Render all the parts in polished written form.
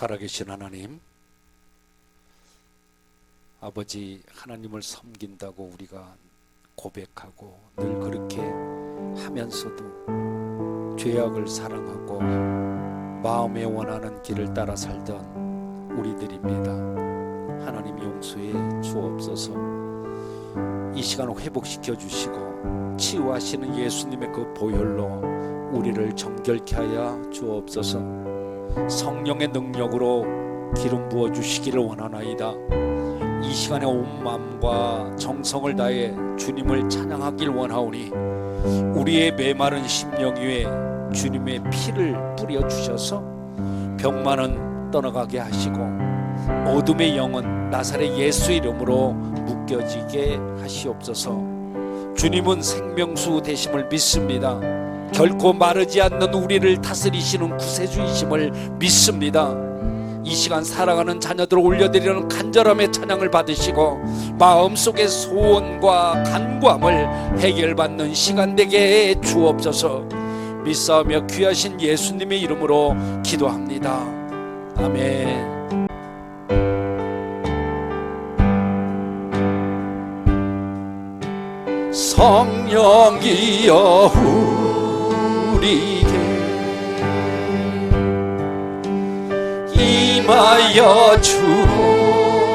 살아계신 하나님, 아버지 하나님을 섬긴다고 우리가 고백하고 늘 그렇게 하면서도 죄악을 사랑하고 마음에 원하는 길을 따라 살던 우리들입니다. 하나님 용서해 주옵소서. 이 시간 회복시켜 주시고 치유하시는 예수님의 그 보혈로 우리를 정결케 하여 주옵소서. 성령의 능력으로 기름 부어 주시기를 원하나이다. 이 시간에 온 마음과 정성을 다해 주님을 찬양하길 원하오니 우리의 메마른 심령 위에 주님의 피를 뿌려 주셔서 병만은 떠나가게 하시고 어둠의 영은 나사렛 예수 이름으로 묶여지게 하시옵소서. 주님은 생명수 되심을 믿습니다. 결코 마르지 않는 우리를 다스리시는 구세주이심을 믿습니다. 이 시간 살아가는 자녀들을 올려드리는 간절함의 찬양을 받으시고 마음속의 소원과 간구함을 해결받는 시간 되게 해 주옵소서. 믿사오며 귀하신 예수님의 이름으로 기도합니다. 아멘. 성령이여 우리에게 임하여 주옵소서.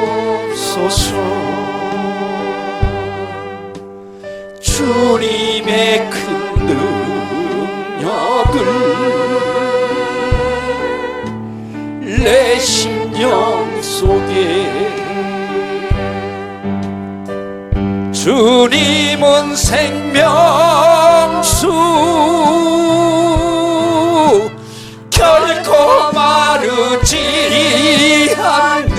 주님의 큰 능력을 내 심령 속에 주님은 생명수 결코 마르지 않는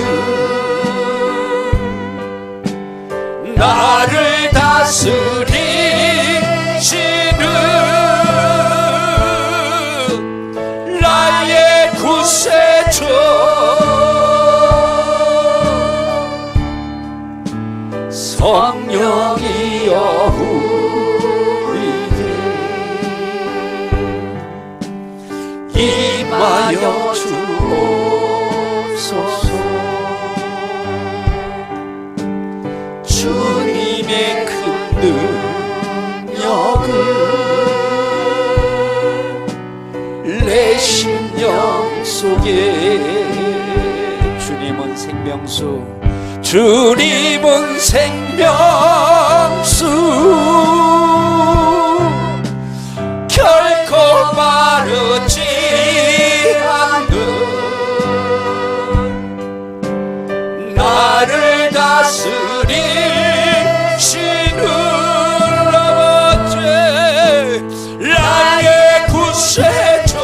나를 다스리시는 나의 구세주 성령이여 우리에게 임하여 주옵소서. 주님의 큰 능력을 내 심령 속에 주님은 생명수 주님은 생명수 결코 마르지 않는 나를 다스리시는 아버지 나의 구세주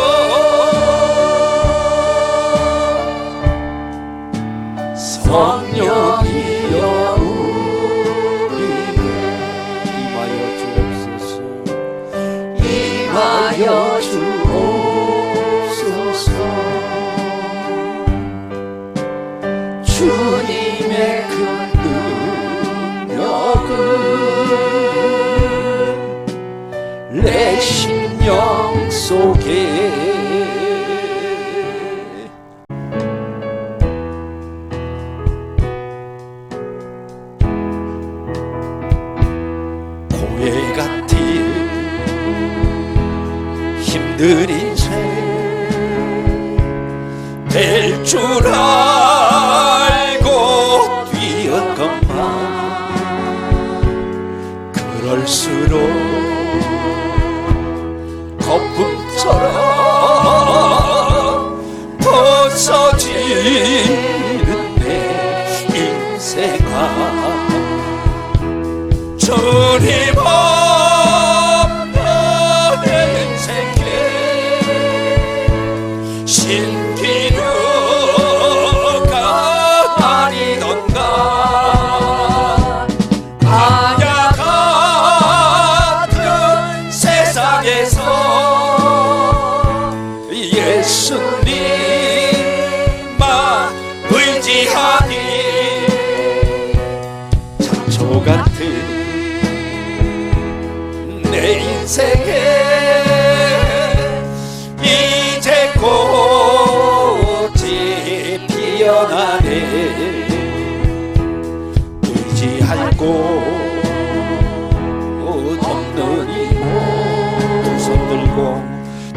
성령이여 우리에게 임하여 주옵소서. 임하여 주옵소서. 주님의 큰 능력을 내 심령 속에 힘든 인생 될 줄 알고 뛰었건만 그럴수록 거품처럼 벗어지는 내 인생아 주님 신기루가 아니던가 아냐 같은 세상에서 예수님만 의지하니 잡초 같은 내 인생에 이제 꽃이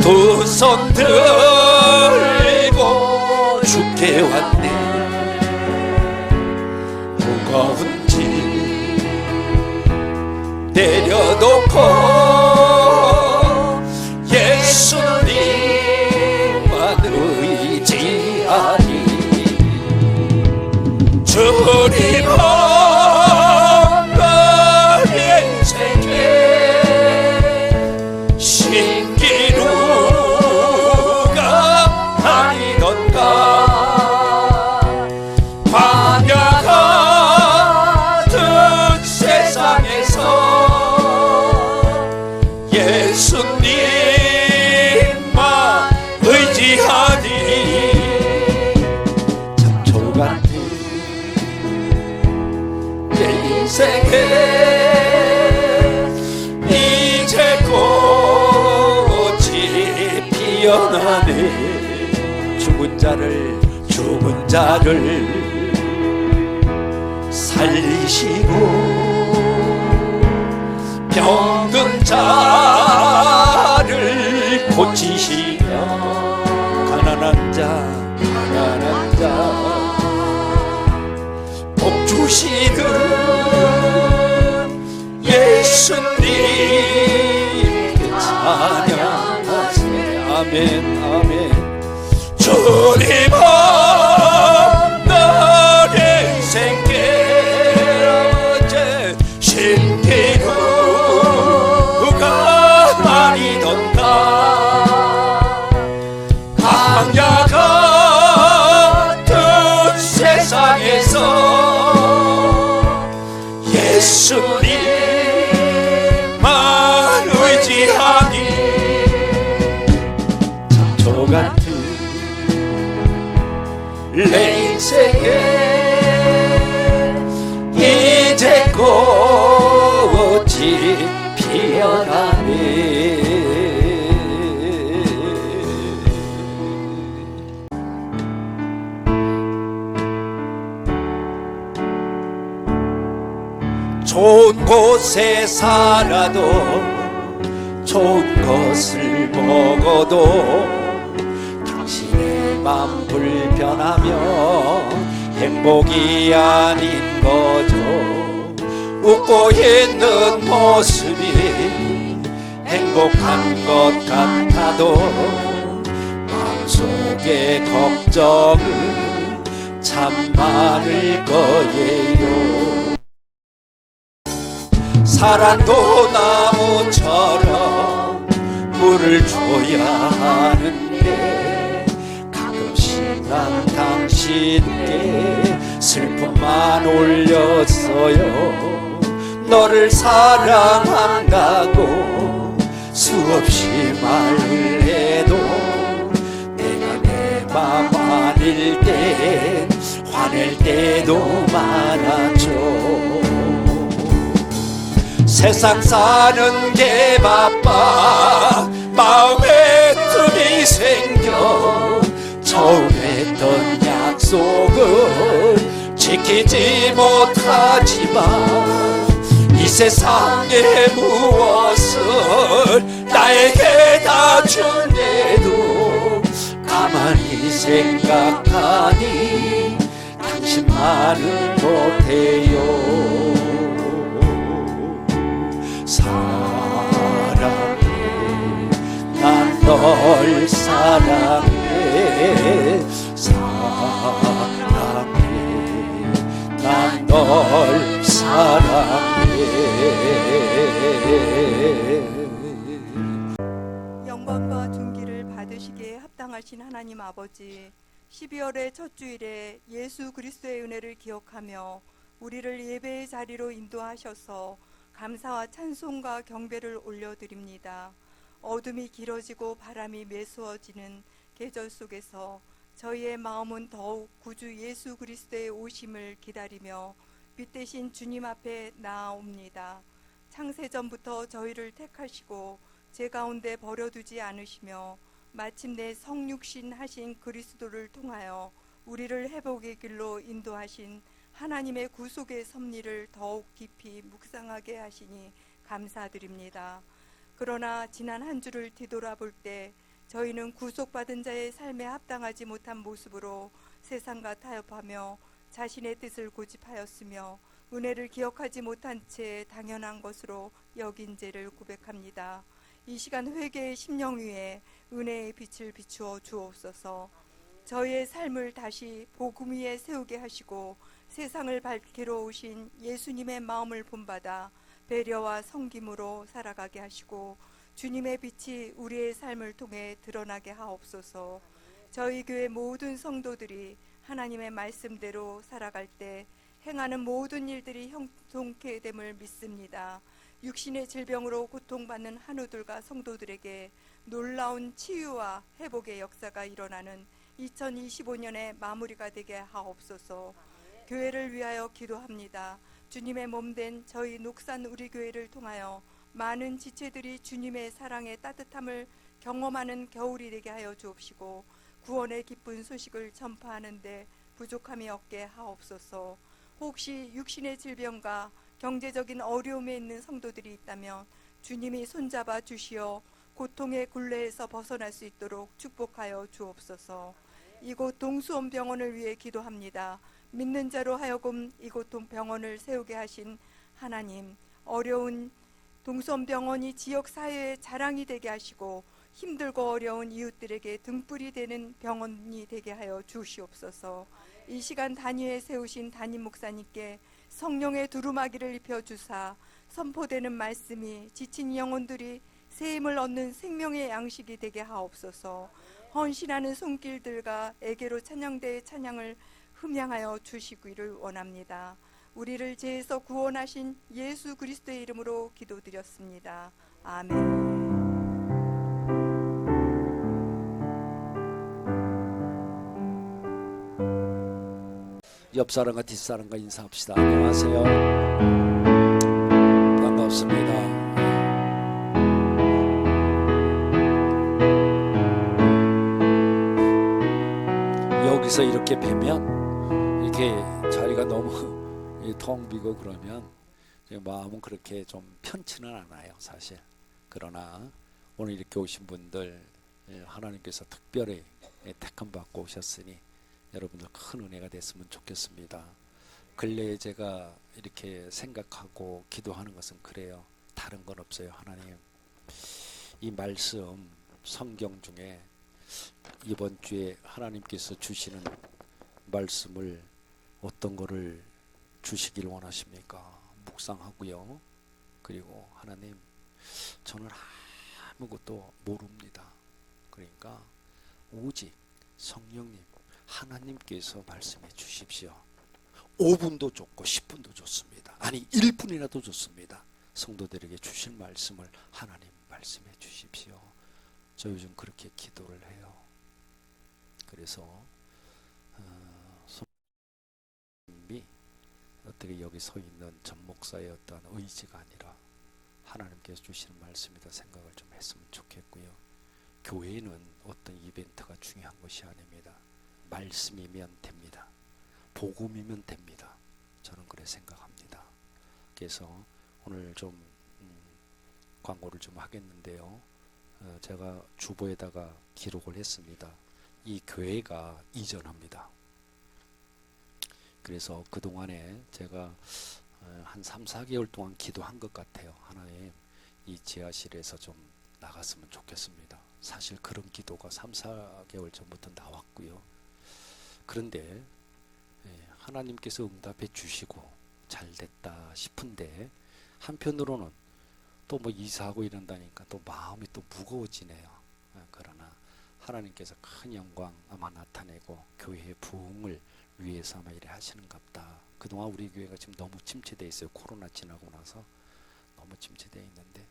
두 손 들고 주께 왔네. 무거운 짐 내려놓고 예수님만 의지하니 주님 없는 인생에 신기루가 아니던가. 광야 같은 세상에서 예수님만 의지하니 잡초 같은 내 인생에 이제 꽃이 피어나네. 죽은 자를 살리시고 병든 자를 고치시며 가난한 자 복 주시는 예수님께 찬양하세요. 아멘 아멘. 주님 없는 인생에 신기루가 아니던가. 광야 같은 세상에서 예수님만 의지하니 잡초 같은 내 인생에 이제 꽃이 피어나네. 좋은 곳에 살아도 좋은 것을 먹어도 당신의 맘 불편하며 행복이 아닌 거죠. 웃고 있는 모습이 행복한 것 같아도 마음속에 걱정은 참 많을 거예요. 사랑도 나무처럼 물을 줘야 하는데 가끔씩 난 당신께 슬픔만 올렸어요. 너를 사랑한다고 수없이 말을 해도 내가 내 맘 아닐 때 화낼 때도 많았죠. 세상 사는 게 바빠 마음에 틈이 생겨 처음 했던 약속을 지키지 못하지만 이 세상에 무엇을 나에게 다 준대도 가만히 생각하니 당신만은 못해요. 사랑해 난 널 사랑해 사랑해 난 널 사랑해. 영광과 존귀를 받으시기에 합당하신 하나님 아버지, 12월의 첫 주일에 예수 그리스도의 은혜를 기억하며 우리를 예배의 자리로 인도하셔서 감사와 찬송과 경배를 올려드립니다. 어둠이 길어지고 바람이 매서워지는 계절 속에서 저희의 마음은 더욱 구주 예수 그리스도의 오심을 기다리며 빛 대신 주님 앞에 나아옵니다. 창세전부터 저희를 택하시고 제 가운데 버려두지 않으시며 마침내 성육신 하신 그리스도를 통하여 우리를 회복의 길로 인도하신 하나님의 구속의 섭리를 더욱 깊이 묵상하게 하시니 감사드립니다. 그러나 지난 한 주를 뒤돌아볼 때 저희는 구속받은 자의 삶에 합당하지 못한 모습으로 세상과 타협하며 자신의 뜻을 고집하였으며 은혜를 기억하지 못한 채 당연한 것으로 여긴 죄를 고백합니다. 이 시간 회개의 심령 위에 은혜의 빛을 비추어 주옵소서. 저희의 삶을 다시 복음 위에 세우게 하시고 세상을 밝히러 오신 예수님의 마음을 본받아 배려와 섬김으로 살아가게 하시고 주님의 빛이 우리의 삶을 통해 드러나게 하옵소서. 저희 교회 모든 성도들이 하나님의 말씀대로 살아갈 때 행하는 모든 일들이 형통케 됨을 믿습니다. 육신의 질병으로 고통받는 한우들과 성도들에게 놀라운 치유와 회복의 역사가 일어나는 2025년의 마무리가 되게 하옵소서. 교회를 위하여 기도합니다. 주님의 몸된 저희 녹산 우리 교회를 통하여 많은 지체들이 주님의 사랑의 따뜻함을 경험하는 겨울이 되게 하여 주옵시고 구원의 기쁜 소식을 전파하는데 부족함이 없게 하옵소서. 혹시 육신의 질병과 경제적인 어려움에 있는 성도들이 있다면 주님이 손잡아 주시어 고통의 굴레에서 벗어날 수 있도록 축복하여 주옵소서. 이곳 동수원 병원을 위해 기도합니다. 믿는 자로 하여금 이곳 병원을 세우게 하신 하나님, 어려운 동수원 병원이 지역 사회의 자랑이 되게 하시고 힘들고 어려운 이웃들에게 등불이 되는 병원이 되게 하여 주시옵소서. 이 시간 단위에 세우신 담임 목사님께 성령의 두루마기를 입혀주사 선포되는 말씀이 지친 영혼들이 새 힘을 얻는 생명의 양식이 되게 하옵소서. 헌신하는 손길들과 애계로 찬양대의 찬양을 흠양하여 주시기를 원합니다. 우리를 죄에서 구원하신 예수 그리스도의 이름으로 기도드렸습니다. 아멘. 옆 사람과 뒷 사람과 인사합시다. 안녕하세요. 반갑습니다. 여기서 이렇게 뵈면 이렇게 자리가 너무 텅 비고 그러면 마음은 그렇게 좀 편치는 않아요, 사실. 그러나 오늘 이렇게 오신 분들 하나님께서 특별히 택함 받고 오셨으니 여러분들 큰 은혜가 됐으면 좋겠습니다. 근래에 제가 이렇게 생각하고 기도하는 것은 그래요. 다른 건 없어요. 하나님, 이 말씀 성경 중에 이번 주에 하나님께서 주시는 말씀을 어떤 거를 주시길 원하십니까? 묵상하고요. 그리고 하나님, 저는 아무것도 모릅니다. 그러니까 오직 성령님, 하나님께서 말씀해 주십시오. 5분도 좋고 10분도 좋습니다. 아니 1분이라도 좋습니다. 성도들에게 주실 말씀을 하나님 말씀해 주십시오. 저 요즘 그렇게 기도를 해요. 그래서 성님이 어떻게 여기 서 있는 전 목사의 어떤 의지가 아니라 하나님께서 주시는 말씀이다 생각을 좀 했으면 좋겠고요. 교회는 어떤 이벤트가 중요한 것이 아닙니다. 말씀이면 됩니다. 복음이면 됩니다. 저는 그래 생각합니다. 그래서 오늘 좀 광고를 좀 하겠는데요. 제가 주보에다가 기록을 했습니다. 이 교회가 이전합니다. 그래서 그동안에 제가 한 3, 4개월 동안 기도한 것 같아요. 하나님, 이 지하실에서 좀 나갔으면 좋겠습니다. 사실 그런 기도가 3, 4개월 전부터 나왔고요. 그런데 하나님께서 응답해 주시고 잘 됐다 싶은데 한편으로는 또 뭐 이사하고 이런다니까 또 마음이 또 무거워지네요. 그러나 하나님께서 큰 영광 아마 나타내고 교회의 부흥을 위해서 아마 이래 하시는갑다. 그동안 우리 교회가 지금 너무 침체되어 있어요. 코로나 지나고 나서 너무 침체되어 있는데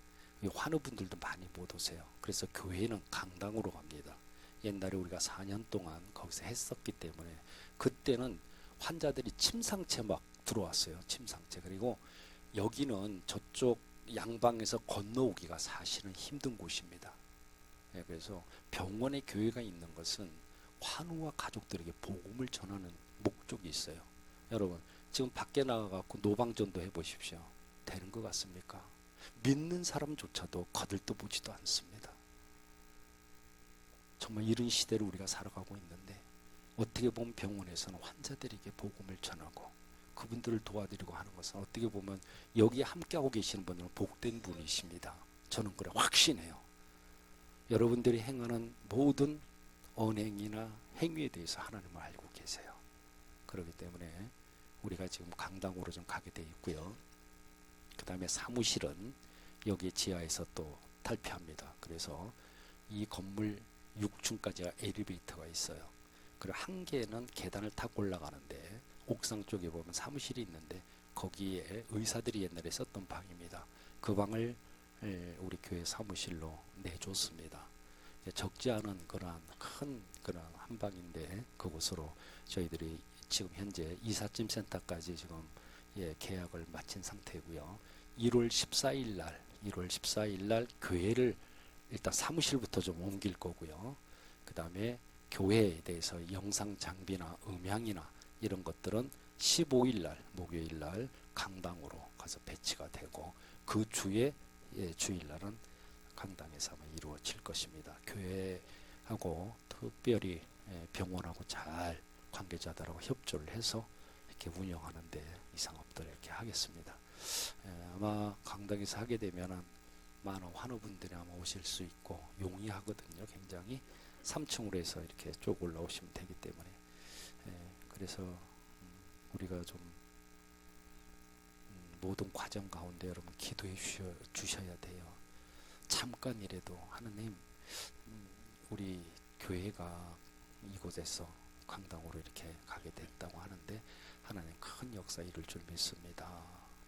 환우분들도 많이 못 오세요. 그래서 교회는 강당으로 갑니다. 옛날에 우리가 4년 동안 거기서 했었기 때문에 그때는 환자들이 침상채 막 들어왔어요. 침상채. 그리고 여기는 저쪽 양방에서 건너오기가 사실은 힘든 곳입니다. 그래서 병원에 교회가 있는 것은 환우와 가족들에게 복음을 전하는 목적이 있어요. 여러분 지금 밖에 나가갖고 노방전도 해보십시오. 되는 것 같습니까? 믿는 사람조차도 거들떠보지도 않습니다. 정말 이런 시대를 우리가 살아가고 있는데 어떻게 보면 병원에서는 환자들에게 복음을 전하고 그분들을 도와드리고 하는 것은 어떻게 보면 여기 함께하고 계시는 분들은 복된 분이십니다. 저는 그래 확신해요. 여러분들이 행하는 모든 언행이나 행위에 대해서 하나님을 알고 계세요. 그렇기 때문에 우리가 지금 강당으로 좀 가게 돼 있고요. 그 다음에 사무실은 여기 지하에서 또 탈피합니다. 그래서 이 건물 6층까지가 엘리베이터가 있어요. 그리고 한 개는 계단을 타고 올라가는데 옥상 쪽에 보면 사무실이 있는데 거기에 의사들이 옛날에 썼던 방입니다. 그 방을 우리 교회 사무실로 내줬습니다. 적지 않은 그러한 큰 그런 한 방인데 그곳으로 저희들이 지금 현재 이삿짐 센터까지 지금 계약을 마친 상태고요. 1월 14일 날 교회를 일단 사무실부터 좀 옮길 거고요. 그 다음에 교회에 대해서 영상 장비나 음향이나 이런 것들은 15일 날 목요일 날 강당으로 가서 배치가 되고 그 주에 주일 날은 강당에서 아마 이루어질 것입니다. 교회하고 특별히 병원하고 잘 관계자들하고 협조를 해서 이렇게 운영하는데 이상 없도록 이렇게 하겠습니다. 아마 강당에서 하게 되면은 많은 환우분들이 아마 오실 수 있고 용이하거든요. 굉장히 3층으로 해서 이렇게 쭉 올라오시면 되기 때문에 그래서 우리가 좀 모든 과정 가운데 여러분 기도해 주셔야 돼요. 잠깐이라도 하나님 우리 교회가 이곳에서 강당으로 이렇게 가게 됐다고 하는데 하나님 큰 역사 이룰 줄 믿습니다.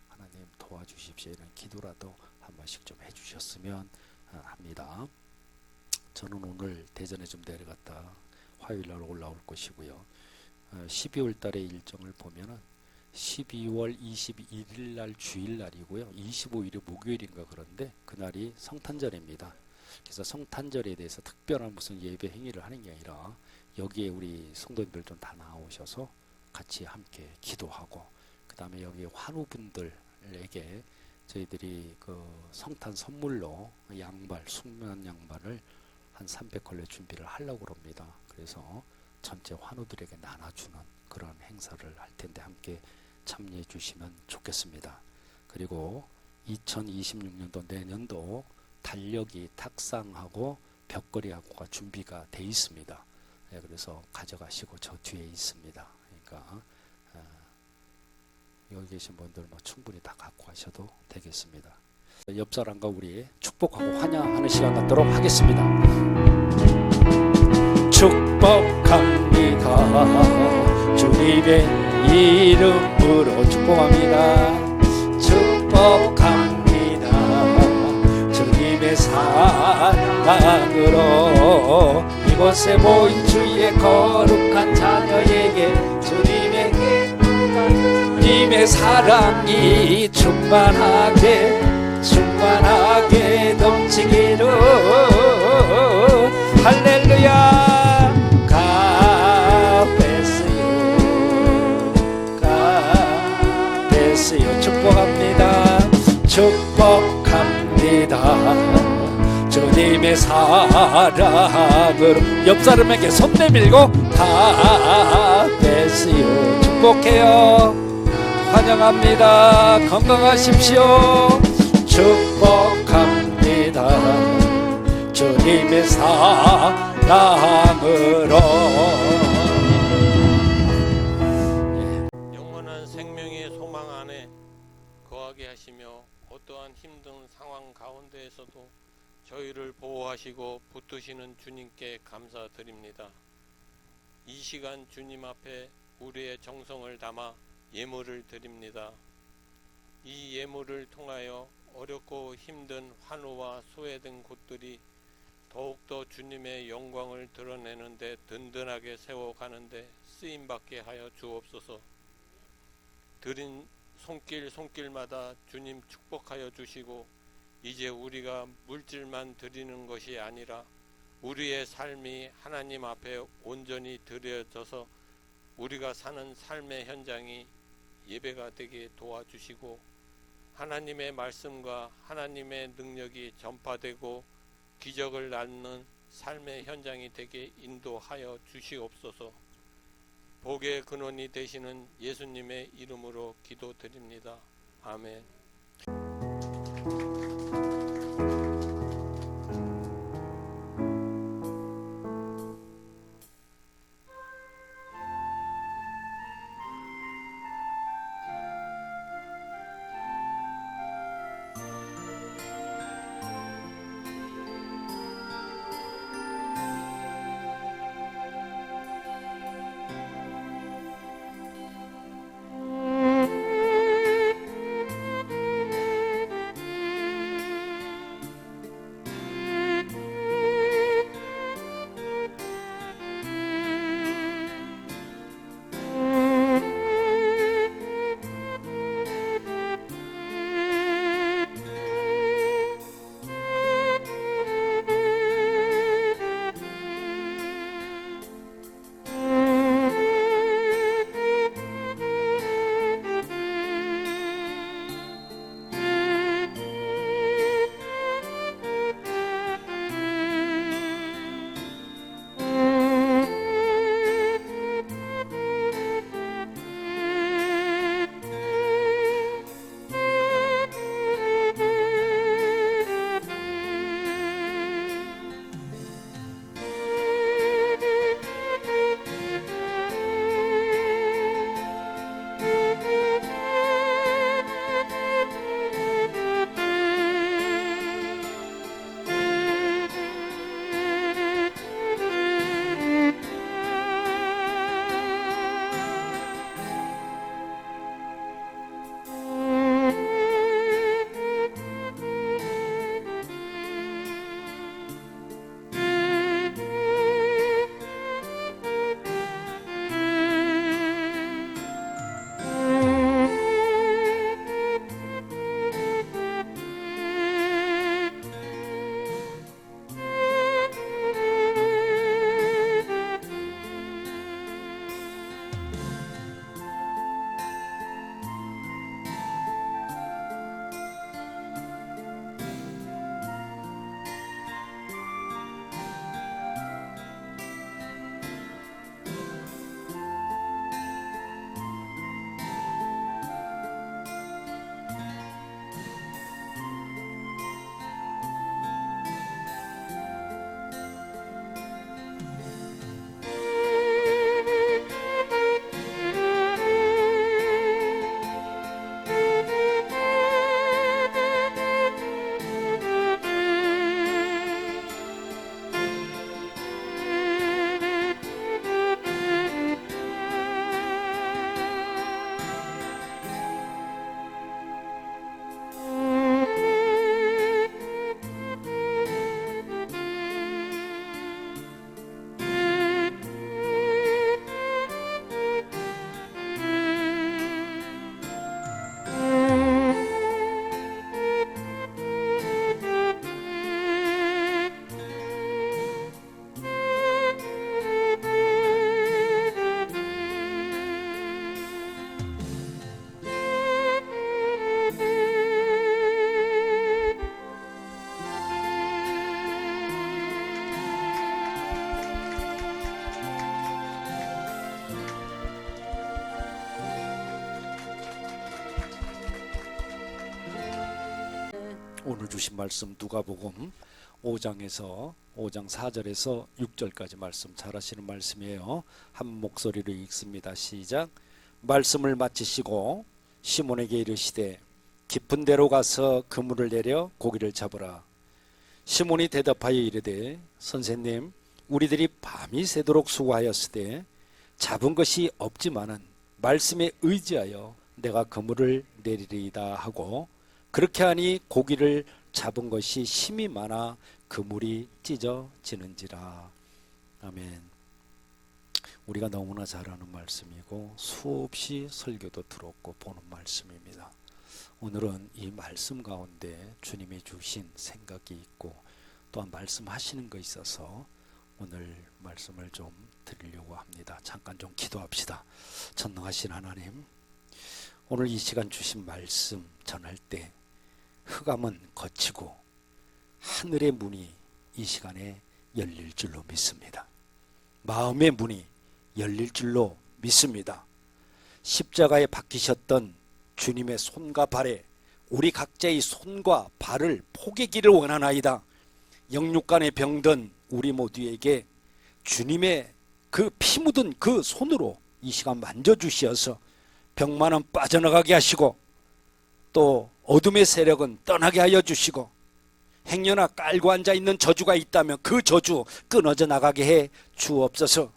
하나님 도와주십시오. 이런 기도라도 한 번씩 좀 해주셨으면 합니다. 저는 오늘 대전에 좀 내려갔다 화요일 날 올라올 것이고요. 12월 달의 일정을 보면은 12월 21일 날 주일 날이고요. 25일이 목요일인가 그런데 그날이 성탄절입니다. 그래서 성탄절에 대해서 특별한 무슨 예배 행위를 하는 게 아니라 여기에 우리 성도님들 좀 다 나오셔서 같이 함께 기도하고 그 다음에 여기 환우분들에게 저희들이 그 성탄 선물로 양발, 숙면 양발을 한 300컬레 준비를 하려고 합니다. 그래서 전체 환우들에게 나눠주는 그런 행사를 할 텐데 함께 참여해 주시면 좋겠습니다. 그리고 2026년도 내년도 달력이 탁상하고 벽걸이하고가 준비가 돼 있습니다. 그래서 가져가시고 저 뒤에 있습니다. 그러니까 여기 계신 분들 뭐 충분히 다 갖고 가셔도 되겠습니다. 옆 사람과 우리 축복하고 환영하는 시간 갖도록 하겠습니다. 축복합니다. 주님의 이름으로 축복합니다. 축복합니다. 주님의 사랑으로 이곳에 모인 주의 거룩한 자녀에게 주님의 사랑이 충만하게 넘치기를 할렐루야. 가베스요 축복합니다. 축복합니다. 주님의 사랑으로 옆 사람에게 손 내밀고 가베스요 축복해요. 환영합니다. 건강하십시오. 축복합니다. 주님의 사랑으로. 영원한 생명의 소망 안에 거하게 하시며 어떠한 힘든 상황 가운데에서도 저희를 보호하시고 붙드시는 주님께 감사드립니다. 이 시간 주님 앞에 우리의 정성을 담아 예물을 드립니다. 이 예물을 통하여 어렵고 힘든 환우와 소외된 곳들이 더욱더 주님의 영광을 드러내는 데 든든하게 세워가는 데 쓰임받게 하여 주옵소서. 드린 손길마다 주님 축복하여 주시고 이제 우리가 물질만 드리는 것이 아니라 우리의 삶이 하나님 앞에 온전히 드려져서 우리가 사는 삶의 현장이 예배가 되게 도와주시고 하나님의 말씀과 하나님의 능력이 전파되고 기적을 낳는 삶의 현장이 되게 인도하여 주시옵소서. 복의 근원이 되시는 예수님의 이름으로 기도드립니다. 아멘. 오늘 주신 말씀 누가복음 5장에서 5장 4절에서 6절까지 말씀 잘 하시는 말씀이에요. 한 목소리로 읽습니다. 시작. 말씀을 마치시고 시몬에게 이르시되 깊은 데로 가서 그물을 내려 고기를 잡으라. 시몬이 대답하여 이르되 선생님 우리들이 밤이 새도록 수고하였으되 잡은 것이 없지만은 말씀에 의지하여 내가 그물을 내리리이다 하고 그렇게 하니 고기를 잡은 것이 힘이 많아 그물이 찢어지는지라. 아멘. 우리가 너무나 잘 아는 말씀이고 수없이 설교도 들었고 보는 말씀입니다. 오늘은 이 말씀 가운데 주님이 주신 생각이 있고 또한 말씀하시는 거 있어서 오늘 말씀을 좀 드리려고 합니다. 잠깐 좀 기도합시다. 전능하신 하나님, 오늘 이 시간 주신 말씀 전할 때 흑암은 거치고 하늘의 문이 이 시간에 열릴 줄로 믿습니다. 마음의 문이 열릴 줄로 믿습니다. 십자가에 박히셨던 주님의 손과 발에 우리 각자의 손과 발을 포개기를 원하나이다. 영육간에 병든 우리 모두에게 주님의 그 피 묻은 그 손으로 이 시간 만져주시어서 병만은 빠져나가게 하시고 또 어둠의 세력은 떠나게 하여 주시고 행여나 깔고 앉아있는 저주가 있다면 그 저주 끊어져 나가게 해 주옵소서.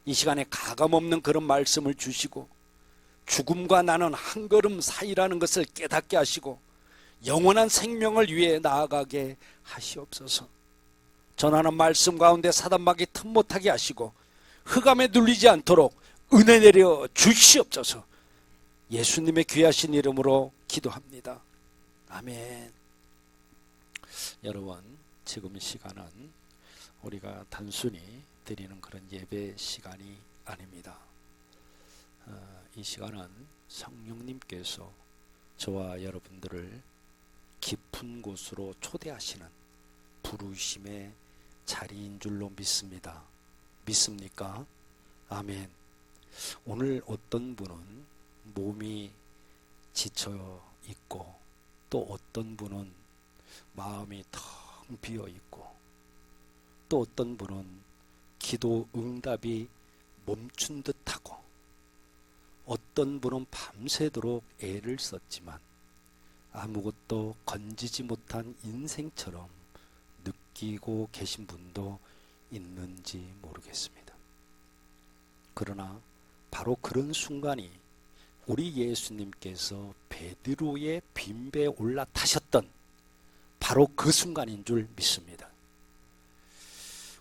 이 시간에 가감없는 그런 말씀을 주시고 죽음과 나는 한 걸음 사이라는 것을 깨닫게 하시고 영원한 생명을 위해 나아가게 하시옵소서. 전하는 말씀 가운데 사단마귀 틈 못하게 하시고 흑암에 눌리지 않도록 은혜 내려 주시옵소서. 예수님의 귀하신 이름으로 기도합니다. 아멘. 여러분, 지금 이 시간은 우리가 단순히 드리는 그런 예배 시간이 아닙니다. 이 시간은 성령님께서 저와 여러분들을 깊은 곳으로 초대하시는 부르심의 자리인 줄로 믿습니다. 믿습니까? 아멘. 오늘 어떤 분은 몸이 지쳐 있고 또 어떤 분은 마음이 텅 비어 있고 또 어떤 분은 기도 응답이 멈춘 듯하고 어떤 분은 밤새도록 애를 썼지만 아무것도 건지지 못한 인생처럼 느끼고 계신 분도 있는지 모르겠습니다. 그러나 바로 그런 순간이 우리 예수님께서 베드로의 빈배에 올라타셨던 바로 그 순간인 줄 믿습니다.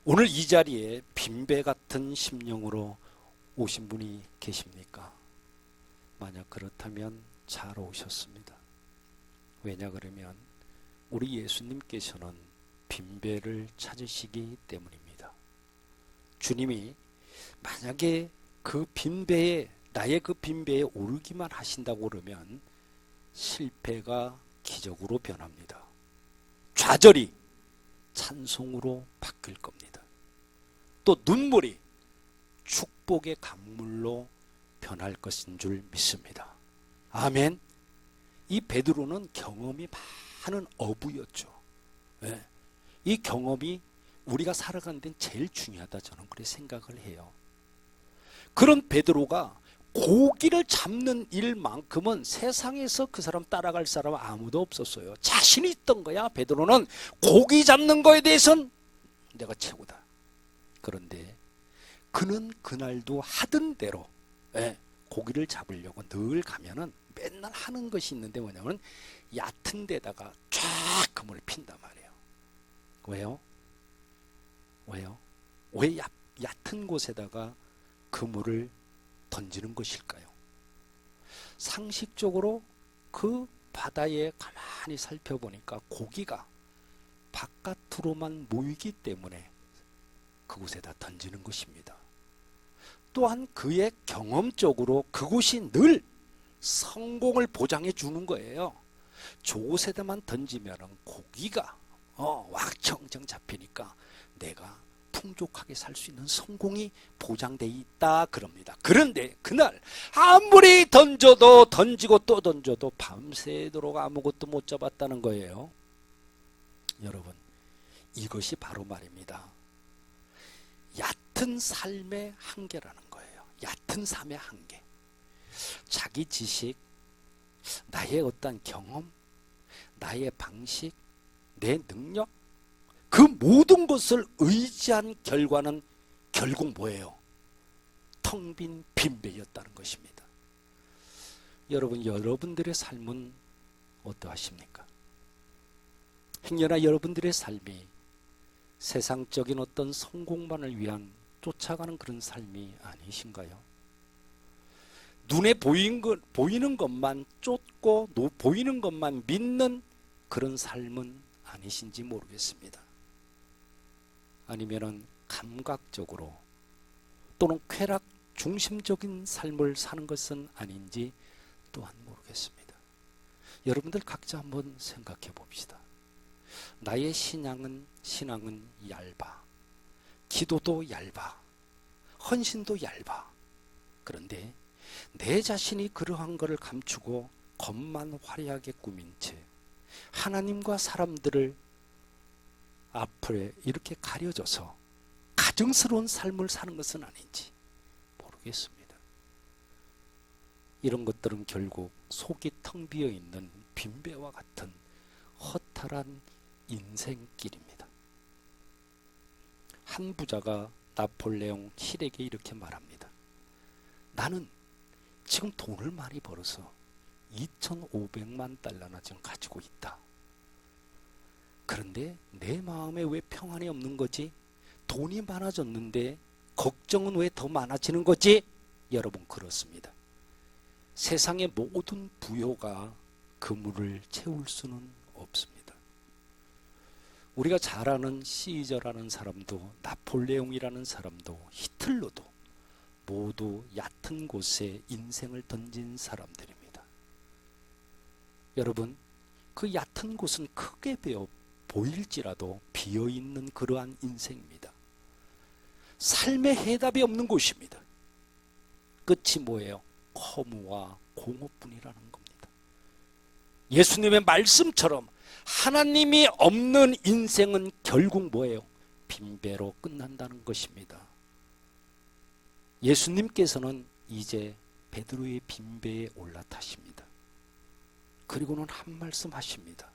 오늘 이 자리에 빈배 같은 심령으로 오신 분이 계십니까? 만약 그렇다면 잘 오셨습니다. 왜냐 그러면 우리 예수님께서는 빈배를 찾으시기 때문입니다. 주님이 만약에 그 빈배에 나의 그 빈배에 오르기만 하신다고 그러면 실패가 기적으로 변합니다. 좌절이 찬송으로 바뀔 겁니다. 또 눈물이 축복의 강물로 변할 것인 줄 믿습니다. 아멘. 이 베드로는 경험이 많은 어부였죠. 네. 이 경험이 우리가 살아가는 데는 제일 중요하다 저는 그렇게 생각을 해요. 그런 베드로가 고기를 잡는 일만큼은 세상에서 그 사람 따라갈 사람 아무도 없었어요. 자신이 있던 거야. 베드로는 고기 잡는 거에 대해서는 내가 최고다. 그런데 그는 그날도 하던 대로 고기를 잡으려고 늘 가면은 맨날 하는 것이 있는데 뭐냐면 얕은 데다가 쫙 그물을 핀단 말이에요. 왜요? 왜 얕은 곳에다가 그물을 던지는 것일까요? 상식적으로 그 바다에 가만히 살펴보니까 고기가 바깥으로만 모이기 때문에 그곳에다 던지는 것입니다. 또한 그의 경험적으로 그곳이 늘 성공을 보장해 주는 거예요. 저곳에다만 던지면 고기가 왁청청 잡히니까 내가 풍족하게 살 수 있는 성공이 보장돼 있다 그럽니다. 그런데 그날 아무리 던지고 또 던져도 밤새도록 아무것도 못 잡았다는 거예요. 여러분, 이것이 바로 말입니다. 얕은 삶의 한계라는 거예요. 얕은 삶의 한계. 자기 지식, 나의 어떤 경험, 나의 방식, 내 능력, 그 모든 것을 의지한 결과는 결국 뭐예요? 텅 빈 빈배였다는 것입니다. 여러분, 여러분들의 삶은 어떠하십니까? 행여나 여러분들의 삶이 세상적인 어떤 성공만을 위한 쫓아가는 그런 삶이 아니신가요? 눈에 보이는 것만 쫓고 보이는 것만 믿는 그런 삶은 아니신지 모르겠습니다. 아니면은 감각적으로 또는 쾌락 중심적인 삶을 사는 것은 아닌지 또한 모르겠습니다. 여러분들 각자 한번 생각해 봅시다. 나의 신앙은 얇아. 기도도 얇아, 헌신도 얇아. 그런데 내 자신이 그러한 것을 감추고 겉만 화려하게 꾸민 채 하나님과 사람들을 앞에 이렇게 가려져서 가증스러운 삶을 사는 것은 아닌지 모르겠습니다. 이런 것들은 결국 속이 텅 비어 있는 빈배와 같은 허탈한 인생길입니다. 한 부자가 나폴레옹 힐에게 이렇게 말합니다. 나는 지금 돈을 많이 벌어서 2,500만 달러나 지금 가지고 있다. 그런데 내 마음에 왜 평안이 없는 거지? 돈이 많아졌는데 걱정은 왜 더 많아지는 거지? 여러분, 그렇습니다. 세상의 모든 부요가 그물을 채울 수는 없습니다. 우리가 잘 아는 시저라는 사람도, 나폴레옹이라는 사람도, 히틀러도 모두 얕은 곳에 인생을 던진 사람들입니다. 여러분, 그 얕은 곳은 크게 보일지라도 비어있는 그러한 인생입니다. 삶의 해답이 없는 곳입니다. 끝이 뭐예요? 허무와 공허뿐이라는 겁니다. 예수님의 말씀처럼 하나님이 없는 인생은 결국 뭐예요? 빈배로 끝난다는 것입니다. 예수님께서는 이제 베드로의 빈배에 올라타십니다. 그리고는 한 말씀 하십니다.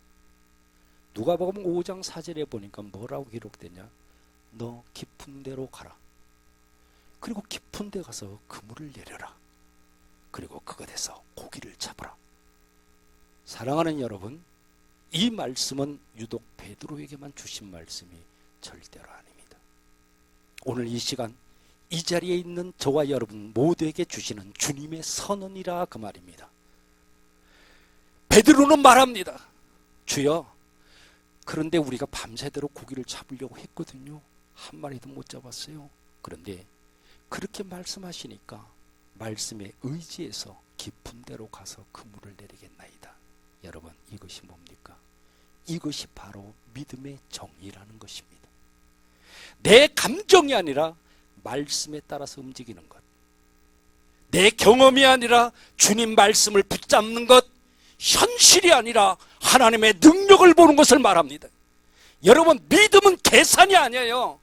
누가복음 5장 4절에 보니까 뭐라고 기록되냐? 너 깊은 데로 가라. 그리고 깊은 데 가서 그물을 내려라. 그리고 그것에서 고기를 잡으라. 사랑하는 여러분, 이 말씀은 유독 베드로에게만 주신 말씀이 절대로 아닙니다. 오늘 이 시간 이 자리에 있는 저와 여러분 모두에게 주시는 주님의 선언이라 그 말입니다. 베드로는 말합니다. 주여, 그런데 우리가 밤새도록 고기를 잡으려고 했거든요. 한 마리도 못 잡았어요. 그런데 그렇게 말씀하시니까 말씀에 의지해서 깊은 데로 가서 그물을 내리겠나이다. 여러분, 이것이 뭡니까? 이것이 바로 믿음의 정의라는 것입니다. 내 감정이 아니라 말씀에 따라서 움직이는 것, 내 경험이 아니라 주님 말씀을 붙잡는 것, 현실이 아니라 하나님의 능력을 보는 것을 말합니다. 여러분, 믿음은 계산이 아니에요.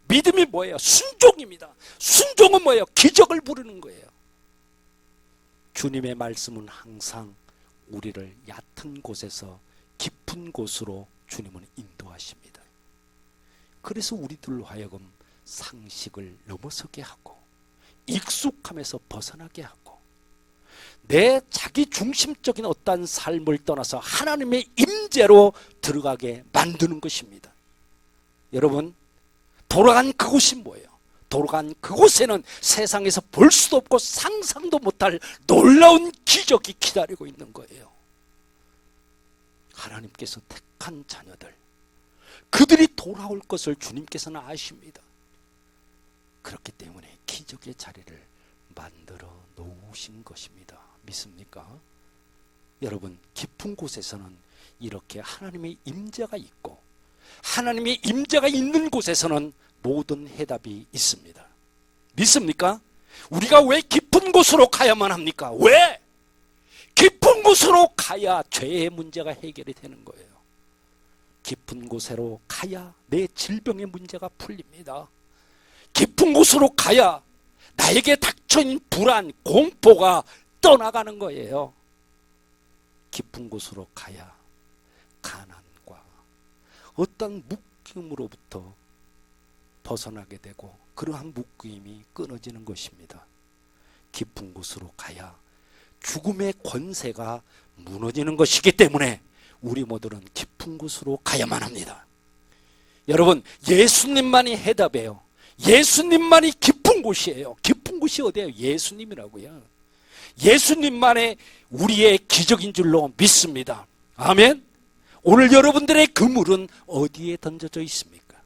믿음이 뭐예요? 순종입니다. 순종은 뭐예요? 기적을 부르는 거예요. 주님의 말씀은 항상 우리를 얕은 곳에서 깊은 곳으로 주님은 인도하십니다. 그래서 우리들로 하여금 상식을 넘어서게 하고 익숙함에서 벗어나게 하고 내 자기 중심적인 어떠한 삶을 떠나서 하나님의 임재로 들어가게 만드는 것입니다. 여러분, 돌아간 그곳이 뭐예요? 돌아간 그곳에는 세상에서 볼 수도 없고 상상도 못할 놀라운 기적이 기다리고 있는 거예요. 하나님께서 택한 자녀들, 그들이 돌아올 것을 주님께서는 아십니다. 그렇기 때문에 기적의 자리를 만들어 놓으신 것입니다. 믿습니까? 여러분, 깊은 곳에서는 이렇게 하나님의 임재가 있고 하나님의 임재가 있는 곳에서는 모든 해답이 있습니다. 믿습니까? 우리가 왜 깊은 곳으로 가야만 합니까? 왜? 깊은 곳으로 가야 죄의 문제가 해결이 되는 거예요. 깊은 곳으로 가야 내 질병의 문제가 풀립니다. 깊은 곳으로 가야 나에게 닥쳐있는 불안, 공포가 떠나가는 거예요. 깊은 곳으로 가야 가난과 어떤 묶임으로부터 벗어나게 되고 그러한 묶임이 끊어지는 것입니다. 깊은 곳으로 가야 죽음의 권세가 무너지는 것이기 때문에 우리 모두는 깊은 곳으로 가야만 합니다. 여러분, 예수님만이 해답이에요. 예수님만이 깊은 곳이에요. 깊은 곳이 어디예요? 예수님이라고요. 예수님만의 우리의 기적인 줄로 믿습니다. 아멘. 오늘 여러분들의 그물은 어디에 던져져 있습니까?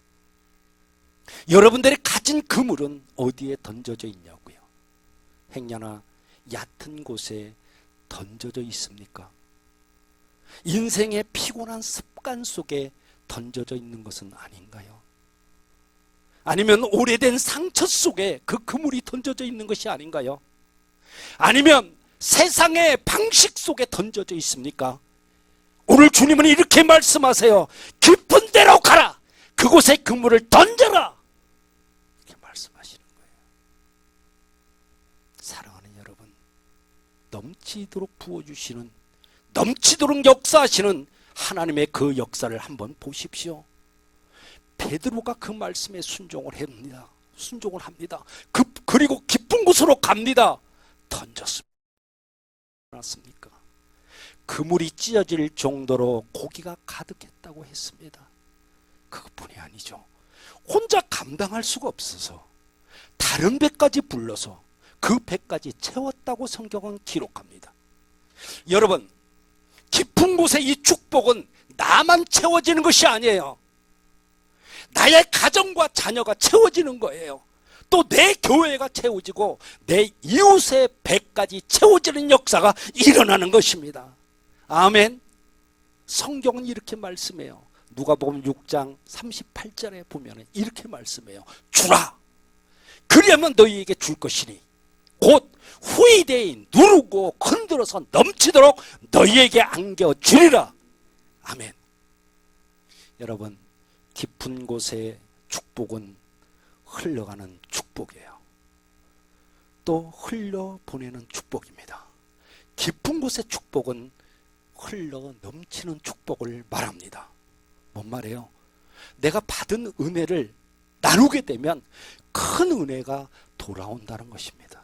여러분들이 가진 그물은 어디에 던져져 있냐고요? 행여나 얕은 곳에 던져져 있습니까? 인생의 피곤한 습관 속에 던져져 있는 것은 아닌가요? 아니면 오래된 상처 속에 그 그물이 던져져 있는 것이 아닌가요? 아니면 세상의 방식 속에 던져져 있습니까? 오늘 주님은 이렇게 말씀하세요. 깊은 데로 가라. 그곳에 그물을 던져라. 이렇게 말씀하시는 거예요. 사랑하는 여러분, 넘치도록 부어주시는, 넘치도록 역사하시는 하나님의 그 역사를 한번 보십시오. 베드로가 그 말씀에 순종을 합니다. 그리고 깊은 곳으로 갑니다. 던졌습니다. 않았습니까? 그물이 찢어질 정도로 고기가 가득했다고 했습니다. 그것뿐이 아니죠. 혼자 감당할 수가 없어서 다른 배까지 불러서 그 배까지 채웠다고 성경은 기록합니다. 여러분, 깊은 곳에 이 축복은 나만 채워지는 것이 아니에요. 나의 가정과 자녀가 채워지는 거예요. 또 내 교회가 채워지고 내 이웃의 배까지 채워지는 역사가 일어나는 것입니다. 아멘. 성경은 이렇게 말씀해요. 누가복음 6장 38절에 보면 이렇게 말씀해요. 주라. 그리하면 너희에게 줄 것이니 곧 후이대인 누르고 흔들어서 넘치도록 너희에게 안겨주리라. 아멘. 여러분, 깊은 곳의 축복은 흘러가는 축복이에요. 또 흘려보내는 축복입니다. 깊은 곳의 축복은 흘러 넘치는 축복을 말합니다. 뭔 말이에요? 내가 받은 은혜를 나누게 되면 큰 은혜가 돌아온다는 것입니다.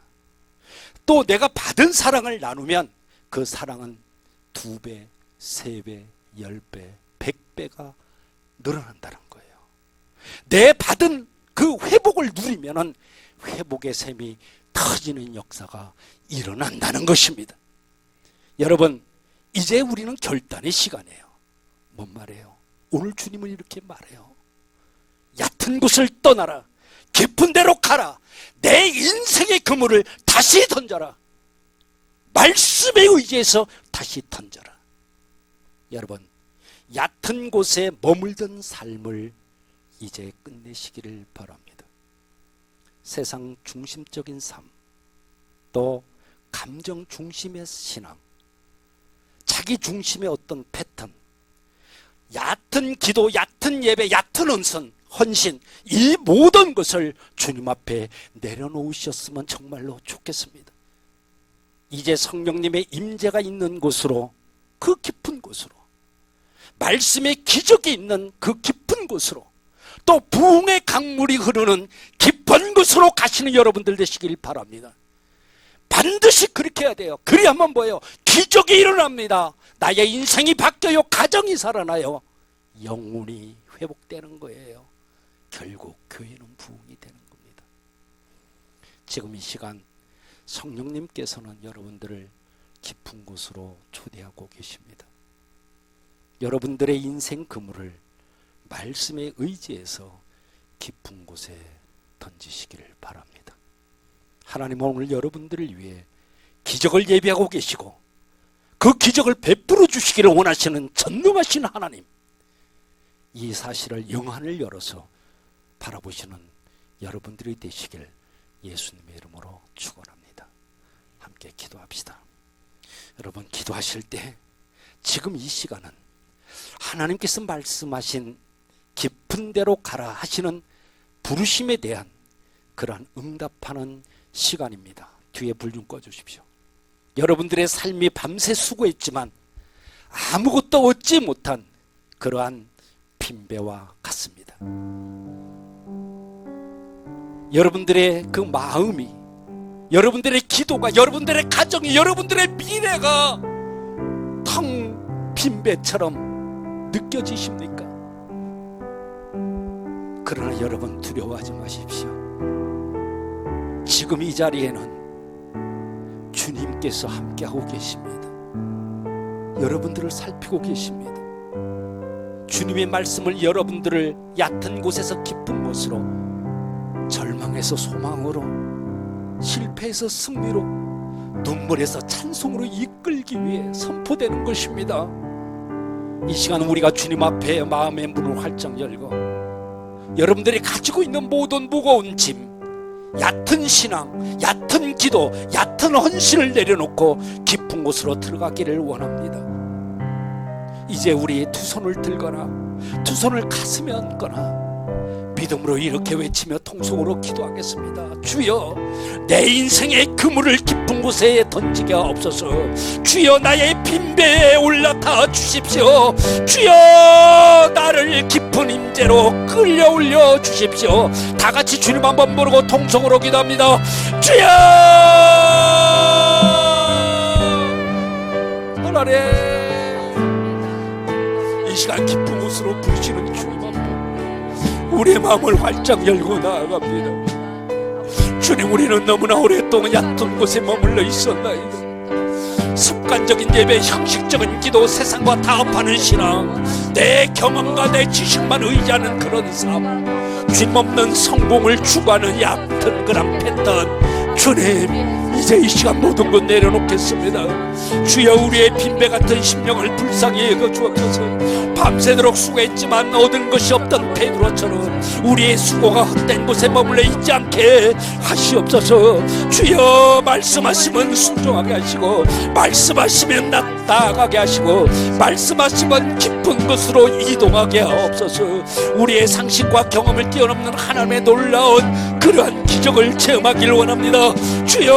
또 내가 받은 사랑을 나누면 그 사랑은 2배, 3배, 10배, 100배가 늘어난다는 거예요. 내 받은 그 회복을 누리면은 회복의 샘이 터지는 역사가 일어난다는 것입니다. 여러분, 이제 우리는 결단의 시간이에요. 뭔 말이에요? 오늘 주님은 이렇게 말해요. 얕은 곳을 떠나라. 깊은 데로 가라. 내 인생의 그물을 다시 던져라. 말씀에 의지해서 다시 던져라. 여러분, 얕은 곳에 머물던 삶을 이제 끝내시기를 바랍니다. 세상 중심적인 삶, 또 감정 중심의 신앙, 자기 중심의 어떤 패턴, 얕은 기도, 얕은 예배, 얕은 은선, 헌신, 이 모든 것을 주님 앞에 내려놓으셨으면 정말로 좋겠습니다. 이제 성령님의 임재가 있는 곳으로, 그 깊은 곳으로, 말씀의 기적이 있는 그 깊은 곳으로, 또 부흥의 강물이 흐르는 깊은 곳으로 가시는 여러분들 되시길 바랍니다. 반드시 그렇게 해야 돼요. 그래야만 뭐예요? 기적이 일어납니다. 나의 인생이 바뀌어요. 가정이 살아나요. 영혼이 회복되는 거예요. 결국 교회는 부흥이 되는 겁니다. 지금 이 시간 성령님께서는 여러분들을 깊은 곳으로 초대하고 계십니다. 여러분들의 인생 그물을 말씀에 의지해서 깊은 곳에 던지시기를 바랍니다. 하나님은 오늘 여러분들을 위해 기적을 예비하고 계시고 그 기적을 베풀어 주시기를 원하시는 전능하신 하나님, 이 사실을 영안을 열어서 바라보시는 여러분들이 되시길 예수님의 이름으로 축원합니다. 함께 기도합시다. 여러분, 기도하실 때 지금 이 시간은 하나님께서 말씀하신 깊은 데로 가라 하시는 부르심에 대한 그러한 응답하는 시간입니다. 뒤에 불 좀 꺼주십시오. 여러분들의 삶이 밤새 수고했지만 아무것도 얻지 못한 그러한 빈배와 같습니다. 여러분들의 그 마음이, 여러분들의 기도가, 여러분들의 가정이, 여러분들의 미래가 텅 빈 배처럼 느껴지십니까? 그러나 여러분, 두려워하지 마십시오. 지금 이 자리에는 주님께서 함께하고 계십니다. 여러분들을 살피고 계십니다. 주님의 말씀을 여러분들을 얕은 곳에서 깊은 곳으로, 절망에서 소망으로, 실패에서 승리로, 눈물에서 찬송으로 이끌기 위해 선포되는 것입니다. 이 시간 우리가 주님 앞에 마음의 문을 활짝 열고 여러분들이 가지고 있는 모든 무거운 짐, 얕은 신앙, 얕은 기도, 얕은 헌신을 내려놓고 깊은 곳으로 들어가기를 원합니다. 이제 우리 두 손을 들거나 두 손을 가슴에 얹거나 믿음으로 이렇게 외치며 통성으로 기도하겠습니다. 주여, 내 인생의 그물을 깊은 곳에 던지게 하옵소서. 주여, 나의 빈배에 올라타 주십시오. 주여, 나를 깊은 임재로 끌려올려 주십시오. 다 같이 주님 한번 부르고 통성으로 기도합니다. 주여, 하나님, 이 시간 깊은 곳으로 부르시는 주님 앞에 우리의 마음을 활짝 열고 나아갑니다. 주님, 우리는 너무나 오랫동안 얕은 곳에 머물러 있었나이다. 습관적인 예배, 형식적인 기도, 세상과 타협하는 신앙, 내 경험과 내 지식만 의지하는 그런 삶, 주님 없는 성공을 추구하는 얕은 그런 패턴. 주님, 이제 이 시간 모든 것 내려놓겠습니다. 주여, 우리의 빈배 같은 심령을 불쌍히 여겨 주옵소서. 밤새도록 수고했지만 얻은 것이 없던 베드로처럼 우리의 수고가 헛된 곳에 머물러 있지 않게 하시옵소서. 주여, 말씀하시면 순종하게 하시고, 말씀하시면 나아가게 하시고, 말씀하시면 깊은 곳으로 이동하게 하옵소서. 우리의 상식과 경험을 뛰어넘는 하나님의 놀라운 그러한 기적을 체험하기를 원합니다. 주여,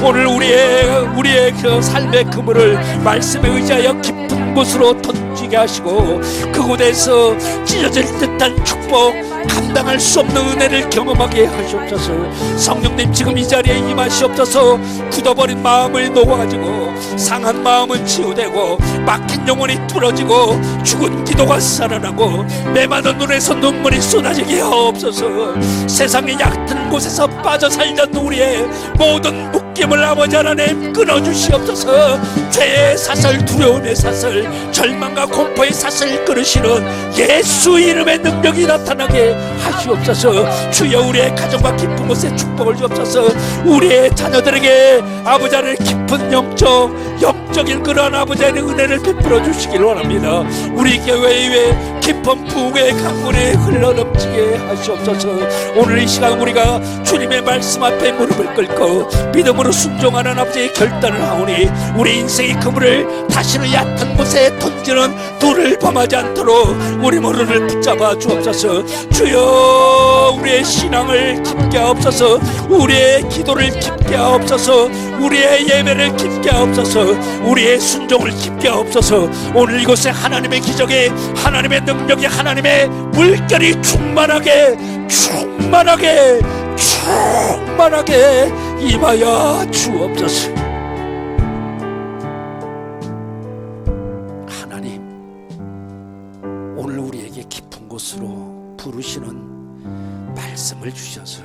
오늘 우리의 그 삶의 그물을 말씀에 의지하여 깊은 곳으로 던지게 하시고, 그곳에서 찢어질 듯한 축복, 감당할 수 없는 은혜를 경험하게 하시옵소서. 성령님, 지금 이 자리에 임하시옵소서. 굳어버린 마음을 녹아가지고 상한 마음은 치유되고, 막힌 영혼이 뚫어지고, 죽은 기도가 살아나고, 메마른 눈에서 눈물이 쏟아지게 하옵소서. 세상의 얕은 곳에서 빠져 살던 우리의 모든 묶임을 아버지 하나님 끊어주시옵소서. 죄의 사슬, 두려움의 사슬, 절망과 공포의 사슬 끊으시는 예수 이름의 능력이 나타나게 하시옵소서. 주여, 우리의 가정과 깊은 곳에 축복을 주옵소서. 우리의 자녀들에게 아버지 하나님 깊은 영적인 그러한 아버지 하나님 은혜를 베풀어 주시길 원합니다. 우리 교회의 깊은 부흥의 강물이 흘러넘치게 하시옵소서. 오늘 이 시간 우리가 주님의 말씀 앞에 무릎을 꿇고 믿음으로 순종하는 아버지의 결단을 하오니, 우리 인생의 그물을 다시는 얕은 곳에 던지는 돌을 범하지 않도록 우리 무릎을 붙잡아 주옵소서. 주여, 우리의 신앙을 깊게 하옵소서. 우리의 기도를 깊게 하옵소서. 우리의 예배를 깊게 하옵소서. 우리의 순종을 깊게 하옵소서. 오늘 이곳에 하나님의 기적이, 하나님의 능력이, 하나님의 물결이 충만하게 임하여 주옵소서. 하나님, 오늘 우리에게 깊은 곳으로 부르시는 말씀을 주셔서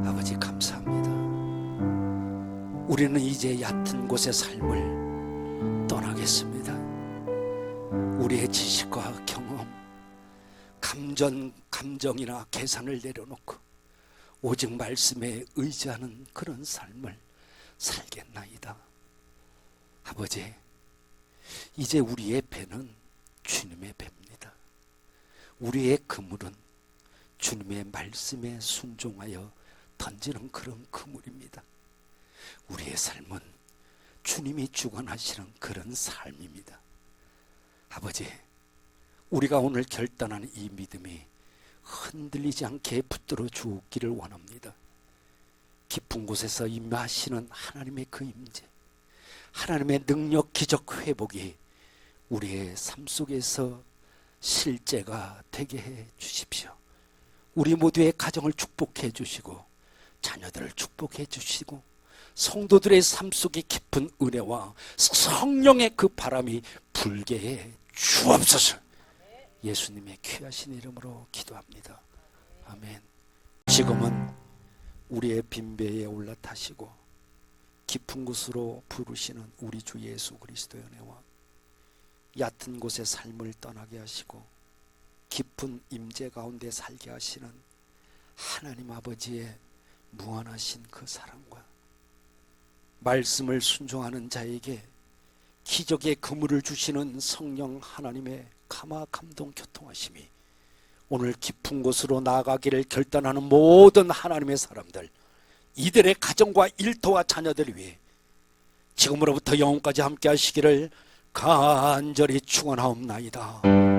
아버지 감사합니다. 우리는 이제 얕은 곳의 삶을 떠나겠습니다. 우리의 지식과 경험, 감정이나 계산을 내려놓고 오직 말씀에 의지하는 그런 삶을 살겠나이다. 아버지, 이제 우리의 배는 주님의 배입니다. 우리의 그물은 주님의 말씀에 순종하여 던지는 그런 그물입니다. 우리의 삶은 주님이 주관하시는 그런 삶입니다. 아버지, 우리가 오늘 결단한 이 믿음이 흔들리지 않게 붙들어 주기를 원합니다. 깊은 곳에서 임하시는 하나님의 그 임재, 하나님의 능력, 기적, 회복이 우리의 삶 속에서 실제가 되게 해 주십시오. 우리 모두의 가정을 축복해 주시고, 자녀들을 축복해 주시고, 성도들의 삶 속에 깊은 은혜와 성령의 그 바람이 불게 해 주옵소서. 예수님의 귀하신 이름으로 기도합니다. 아멘. 지금은 우리의 빈배에 올라타시고 깊은 곳으로 부르시는 우리 주 예수 그리스도의 은혜와 얕은 곳의 삶을 떠나게 하시고 깊은 임재 가운데 살게 하시는 하나님 아버지의 무한하신 그 사랑과 말씀을 순종하는 자에게 기적의 그물을 주시는 성령 하나님의 감화 감동 교통하심이 오늘 깊은 곳으로 나아가기를 결단하는 모든 하나님의 사람들, 이들의 가정과 일터와 자녀들을 위해 지금으로부터 영원까지 함께 하시기를 간절히 축원하옵나이다.